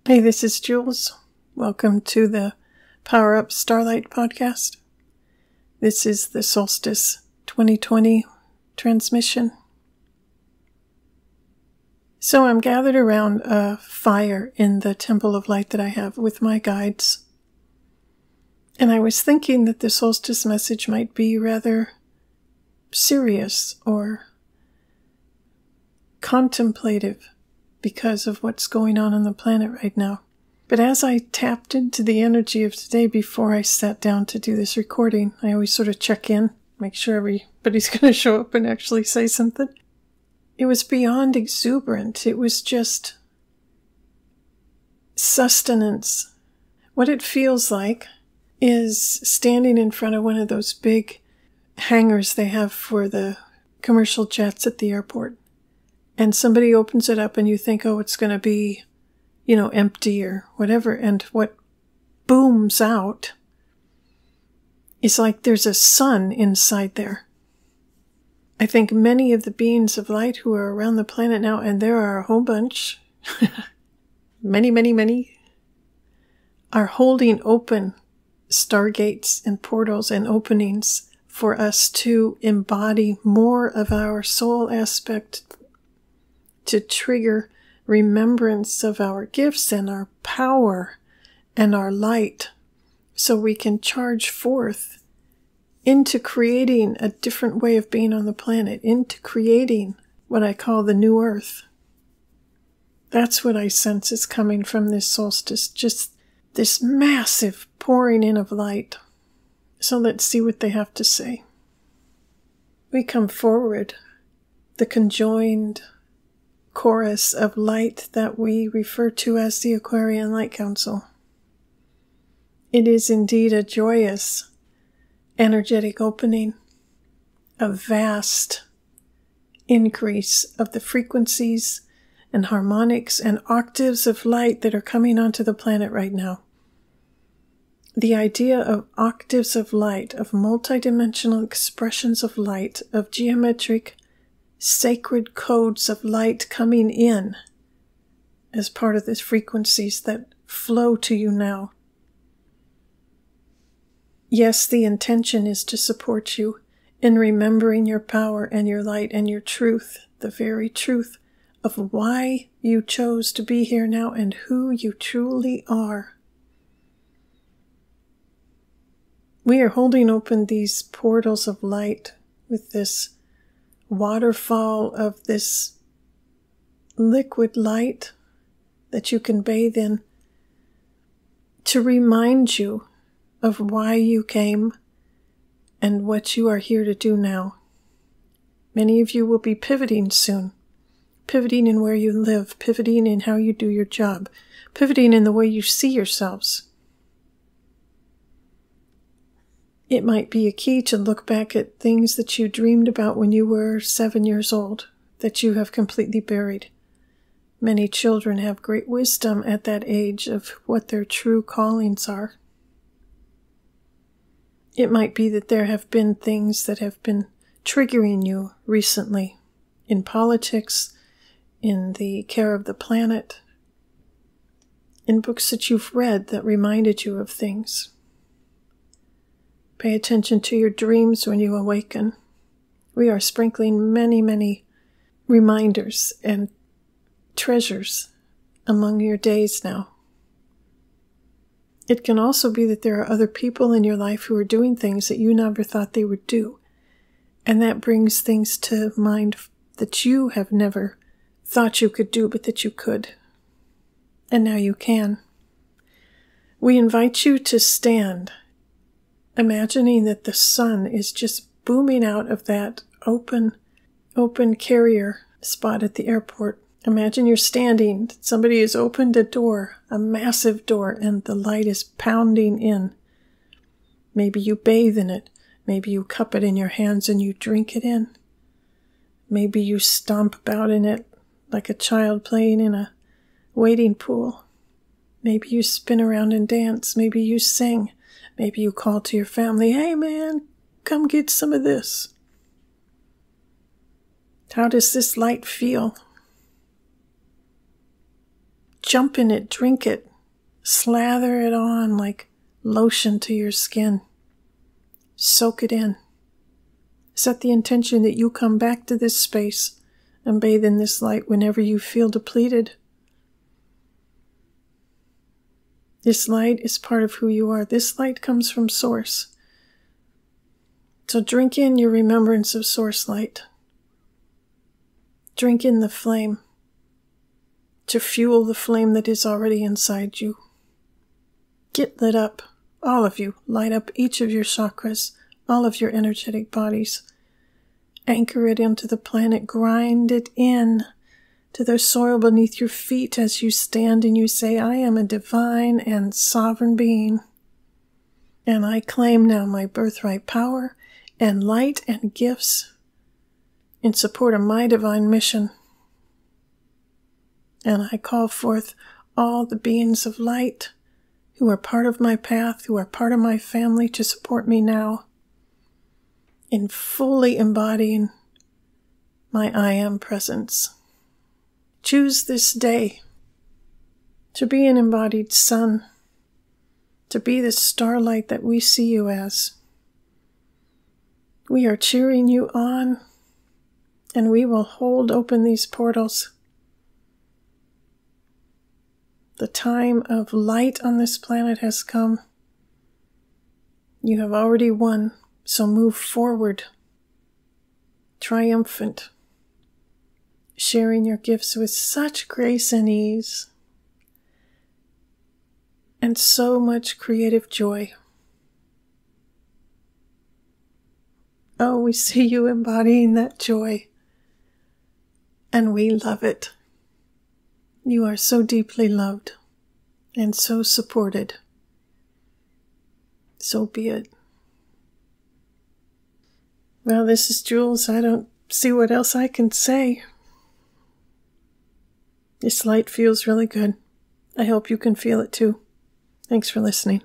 Hey, this is Jules. Welcome to the Power Up Starlight podcast. This is the Solstice 2020 transmission. So I'm gathered around a fire in the temple of light that I have with my guides. And I was thinking that the solstice message might be rather serious or contemplative because of what's going on the planet right now. But as I tapped into the energy of today before I sat down to do this recording, I always sort of check in, make sure everybody's going to show up and actually say something. It was beyond exuberant. It was just sustenance. What it feels like is standing in front of one of those big hangars they have for the commercial jets at the airport. And somebody opens it up and you think, oh, it's going to be, empty or whatever. And what booms out is like there's a sun inside there. I think many of the beings of light who are around the planet now, and there are a whole bunch, many, are holding open stargates and portals and openings for us to embody more of our soul aspect, to trigger remembrance of our gifts and our power and our light, so we can charge forth into creating a different way of being on the planet, into creating what I call the new earth. That's what I sense is coming from this solstice, just this massive pouring in of light. So let's see what they have to say. We come forward, the conjoined chorus of light that we refer to as the Aquarian Light Council. It is indeed a joyous, energetic opening, a vast increase of the frequencies and harmonics and octaves of light that are coming onto the planet right now. The idea of octaves of light, of multidimensional expressions of light, of geometric sacred codes of light coming in as part of the frequencies that flow to you now. Yes, the intention is to support you in remembering your power and your light and your truth, the very truth of why you chose to be here now and who you truly are. We are holding open these portals of light with this waterfall of this liquid light that you can bathe in to remind you of why you came and what you are here to do now. Many of you will be pivoting soon, pivoting in where you live, pivoting in how you do your job, pivoting in the way you see yourselves. It might be a key to look back at things that you dreamed about when you were 7 years old, that you have completely buried. Many children have great wisdom at that age of what their true callings are. It might be that there have been things that have been triggering you recently, in politics, in the care of the planet, in books that you've read that reminded you of things. Pay attention to your dreams when you awaken. We are sprinkling many reminders and treasures among your days now. It can also be that there are other people in your life who are doing things that you never thought they would do. And that brings things to mind that you have never thought you could do, but that you could. And now you can. We invite you to stand, imagining that the sun is just booming out of that open carrier spot at the airport. Imagine you're standing, somebody has opened a door, a massive door, and the light is pounding in. Maybe you bathe in it. Maybe you cup it in your hands and you drink it in. Maybe you stomp about in it like a child playing in a wading pool. Maybe you spin around and dance. Maybe you sing. Maybe you call to your family, hey man, come get some of this. How does this light feel? jump in it, drink it, slather it on like lotion to your skin. Soak it in. Set the intention that you come back to this space and bathe in this light whenever you feel depleted. This light is part of who you are. This light comes from Source. So drink in your remembrance of Source light. Drink in the flame to fuel the flame that is already inside you. Get lit up, all of you. Light up each of your chakras, all of your energetic bodies. Anchor it into the planet. Grind it in to the soil beneath your feet as you stand and you say, I am a divine and sovereign being. And I claim now my birthright power and light and gifts in support of my divine mission. And I call forth all the beings of light who are part of my path, who are part of my family, to support me now in fully embodying my I Am presence. Choose this day to be an embodied sun, to be the starlight that we see you as. We are cheering you on, and we will hold open these portals. The time of light on this planet has come. You have already won, so move forward, triumphant, sharing your gifts with such grace and ease, and so much creative joy. Oh, we see you embodying that joy, and we love it. You are so deeply loved and so supported. So be it. Well, this is Jules. I don't see what else I can say. This light feels really good. I hope you can feel it too. Thanks for listening.